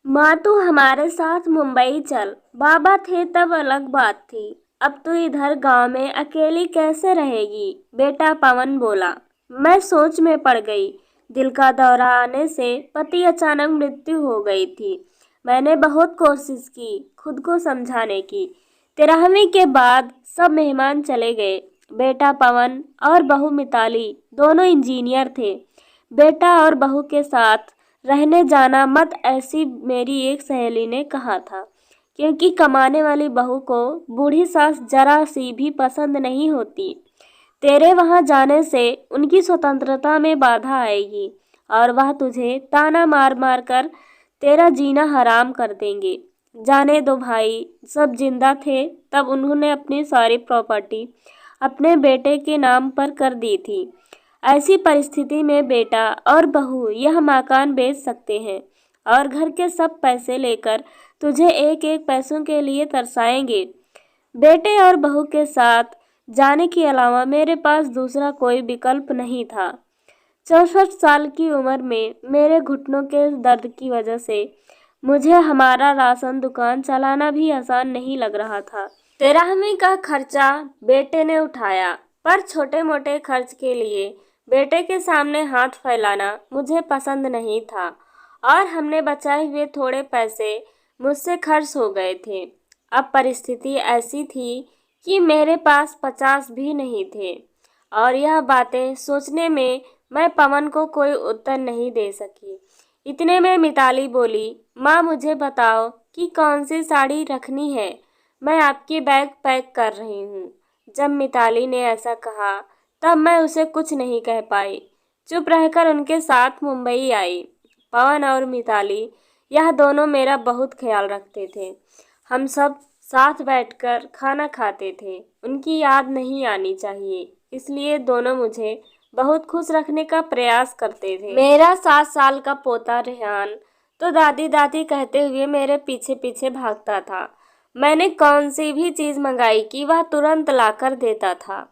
माँ तू हमारे साथ मुंबई चल। बाबा थे तब अलग बात थी, अब तू इधर गांव में अकेली कैसे रहेगी? बेटा पवन बोला। मैं सोच में पड़ गई। दिल का दौरा आने से पति अचानक मृत्यु हो गई थी। मैंने बहुत कोशिश की खुद को समझाने की। 13वीं के बाद सब मेहमान चले गए। बेटा पवन और बहू मिताली दोनों इंजीनियर थे। बेटा और बहू के साथ रहने जाना मत, ऐसी मेरी एक सहेली ने कहा था, क्योंकि कमाने वाली बहू को बूढ़ी सास जरा सी भी पसंद नहीं होती। तेरे वहां जाने से उनकी स्वतंत्रता में बाधा आएगी और वह तुझे ताना मार मार कर तेरा जीना हराम कर देंगे। जाने दो भाई, सब जिंदा थे तब उन्होंने अपनी सारी प्रॉपर्टी अपने बेटे के नाम पर कर दी थी। ऐसी परिस्थिति में बेटा और बहू यह मकान बेच सकते हैं और घर के सब पैसे लेकर तुझे एक एक पैसों के लिए तरसाएंगे। बेटे और बहू के साथ जाने के अलावा मेरे पास दूसरा कोई विकल्प नहीं था। 64 साल की उम्र में मेरे घुटनों के दर्द की वजह से मुझे हमारा राशन दुकान चलाना भी आसान नहीं लग रहा था। 13वीं का खर्चा बेटे ने उठाया, पर छोटे मोटे खर्च के लिए बेटे के सामने हाथ फैलाना मुझे पसंद नहीं था और हमने बचाए हुए थोड़े पैसे मुझसे खर्च हो गए थे। अब परिस्थिति ऐसी थी कि मेरे पास 50 भी नहीं थे और यह बातें सोचने में मैं पवन को कोई उत्तर नहीं दे सकी। इतने में मिताली बोली, माँ मुझे बताओ कि कौन सी साड़ी रखनी है, मैं आपकी बैग पैक कर रही हूँ। जब मिताली ने ऐसा कहा तब मैं उसे कुछ नहीं कह पाई, चुप रहकर उनके साथ मुंबई आई। पवन और मिताली यह दोनों मेरा बहुत ख्याल रखते थे। हम सब साथ बैठकर खाना खाते थे। उनकी याद नहीं आनी चाहिए, इसलिए दोनों मुझे बहुत खुश रखने का प्रयास करते थे। मेरा 7 साल का पोता रेहान तो दादी दादी कहते हुए मेरे पीछे पीछे भागता था। मैंने कौन सी भी चीज़ मंगाई कि वह तुरंत लाकर देता था।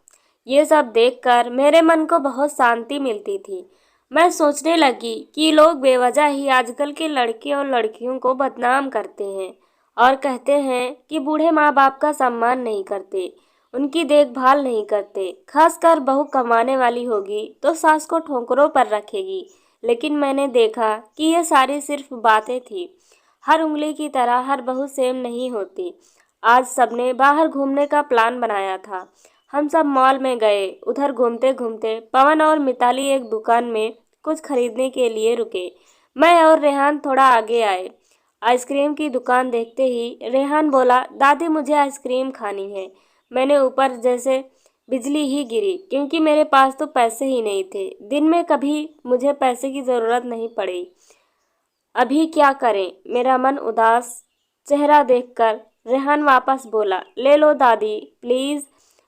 ये सब देखकर मेरे मन को बहुत शांति मिलती थी। मैं सोचने लगी कि लोग बेवजह ही आजकल के लड़के और लड़कियों को बदनाम करते हैं और कहते हैं कि बूढ़े माँ बाप का सम्मान नहीं करते, उनकी देखभाल नहीं करते। खासकर बहू कमाने वाली होगी तो सास को ठोकरों पर रखेगी। लेकिन मैंने देखा कि ये सारी सिर्फ बातें थी। हर उंगली की तरह हर बहू सेम नहीं होती। आज सबने बाहर घूमने का प्लान बनाया था। हम सब मॉल में गए। उधर घूमते घूमते पवन और मिताली एक दुकान में कुछ खरीदने के लिए रुके। मैं और रेहान थोड़ा आगे आए। आइसक्रीम की दुकान देखते ही रेहान बोला, दादी मुझे आइसक्रीम खानी है। मैंने ऊपर जैसे बिजली ही गिरी, क्योंकि मेरे पास तो पैसे ही नहीं थे। दिन में कभी मुझे पैसे की ज़रूरत नहीं पड़ी। अभी क्या करें? मेरा मन उदास चेहरा देखकर रेहान वापस बोला, ले लो दादी प्लीज़,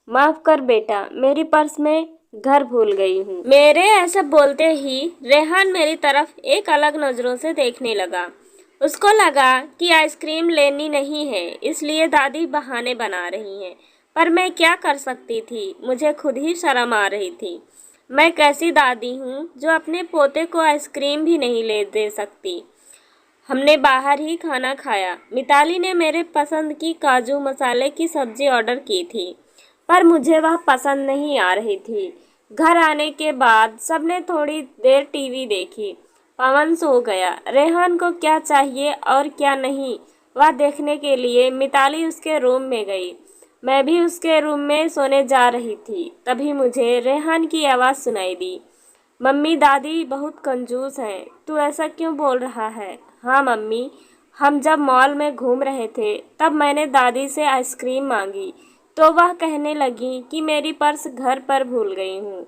माफ़ कर बेटा, मेरी पर्स में घर भूल गई हूँ। मेरे ऐसा बोलते ही रेहान मेरी तरफ एक अलग नज़रों से देखने लगा। उसको लगा कि आइसक्रीम लेनी नहीं है, इसलिए दादी बहाने बना रही हैं। पर मैं क्या कर सकती थी? मुझे खुद ही शर्म आ रही थी। मैं कैसी दादी हूँ जो अपने पोते को आइसक्रीम भी नहीं ले दे सकती। हमने बाहर ही खाना खाया। मिताली ने मेरे पसंद की काजू मसाले की सब्जी ऑर्डर की थी, पर मुझे वह पसंद नहीं आ रही थी। घर आने के बाद सबने थोड़ी देर टीवी देखी। पवन सो गया। रेहान को क्या चाहिए और क्या नहीं, वह देखने के लिए मिताली उसके रूम में गई। मैं भी उसके रूम में सोने जा रही थी। तभी मुझे रेहान की आवाज़ सुनाई दी, मम्मी दादी बहुत कंजूस हैं, तू ऐसा क्यों बोल रहा है? हाँ मम्मी, हम जब मॉल में घूम रहे थे तब मैंने दादी से आइसक्रीम मांगी तो वह कहने लगी कि मेरी पर्स घर पर भूल गई हूँ।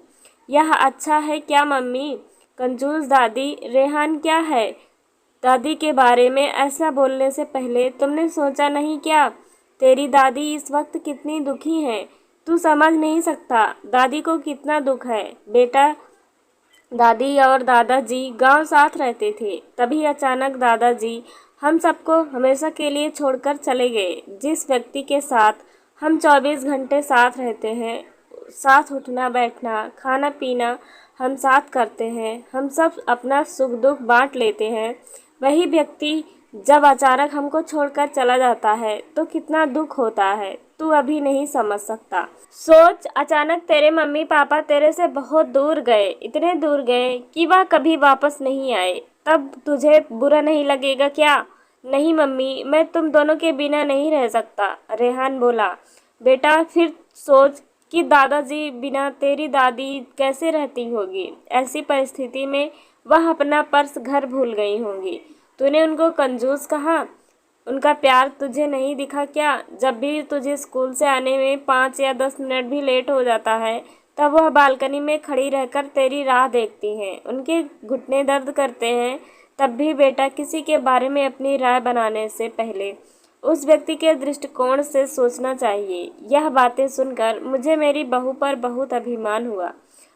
यह अच्छा है क्या मम्मी? कंजूस दादी। रेहान क्या है? दादी के बारे में ऐसा बोलने से पहले तुमने सोचा नहीं क्या? तेरी दादी इस वक्त कितनी दुखी है, तू समझ नहीं सकता दादी को कितना दुख है। बेटा, दादी और दादाजी गांव साथ रहते थे, तभी अचानक दादाजी हम सबको हमेशा के लिए छोड़कर चले गए। जिस व्यक्ति के साथ हम 24 घंटे साथ रहते हैं, साथ उठना बैठना खाना पीना हम साथ करते हैं, हम सब अपना सुख दुख बांट लेते हैं, वही व्यक्ति जब अचानक हमको छोड़कर चला जाता है तो कितना दुख होता है, तू अभी नहीं समझ सकता। सोच, अचानक तेरे मम्मी पापा तेरे से बहुत दूर गए, इतने दूर गए कि वह कभी वापस नहीं आए, तब तुझे बुरा नहीं लगेगा क्या? नहीं मम्मी, मैं तुम दोनों के बिना नहीं रह सकता, रेहान बोला। बेटा फिर सोच कि दादाजी बिना तेरी दादी कैसे रहती होगी। ऐसी परिस्थिति में वह अपना पर्स घर भूल गई होंगी। तूने उनको कंजूस कहा? उनका प्यार तुझे नहीं दिखा क्या? जब भी तुझे स्कूल से आने में 5 या 10 मिनट भी लेट हो जाता है, तब वह बालकनी में खड़ी रहकर तेरी राह देखती हैं। उनके घुटने दर्द करते हैं। तब भी बेटा, किसी के बारे में अपनी राय बनाने से पहले उस व्यक्ति के दृष्टिकोण से सोचना चाहिए। यह बातें सुनकर मुझे मेरी बहू पर बहुत अभिमान हुआ।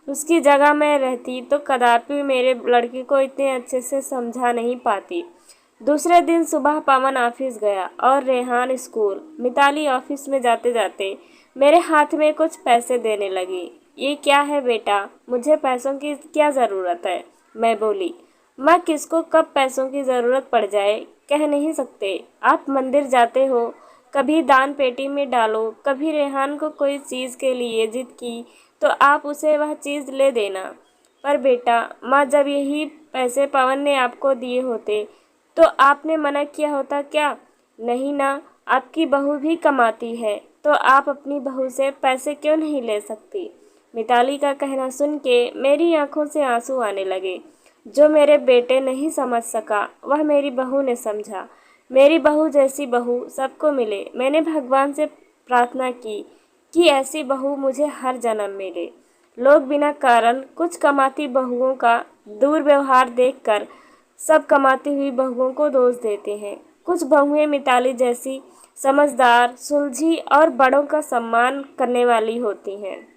उसकी जगह मैं रहती तो कदापि मेरे लड़के को इतने अच्छे से समझा नहीं पाती। दूसरे दिन सुबह पवन ऑफिस गया और रेहान स्कूल। मिताली ऑफिस में जाते जाते मेरे हाथ में कुछ पैसे देने लगी। ये क्या है बेटा, मुझे पैसों की क्या ज़रूरत है? मैं बोली। माँ, किसको कब पैसों की ज़रूरत पड़ जाए कह नहीं सकते। आप मंदिर जाते हो, कभी दान पेटी में डालो, कभी रेहान को कोई चीज़ के लिए जिद की तो आप उसे वह चीज़ ले देना। पर बेटा, माँ, जब यही पैसे पवन ने आपको दिए होते तो आपने मना किया होता क्या? नहीं ना, आपकी बहू भी कमाती है तो आप अपनी बहू से पैसे क्यों नहीं ले सकती? मिताली का कहना सुन के मेरी आंखों से आंसू आने लगे। जो मेरे बेटे नहीं समझ सका वह मेरी बहू ने समझा। मेरी बहू जैसी बहू सबको मिले। मैंने भगवान से प्रार्थना की कि ऐसी बहू मुझे हर जन्म मिले। लोग बिना कारण कुछ कमाती बहुओं का दुर्व्यवहार देखकर सब कमाती हुई बहुओं को दोष देते हैं। कुछ बहुएं मिताली जैसी समझदार, सुलझी और बड़ों का सम्मान करने वाली होती हैं।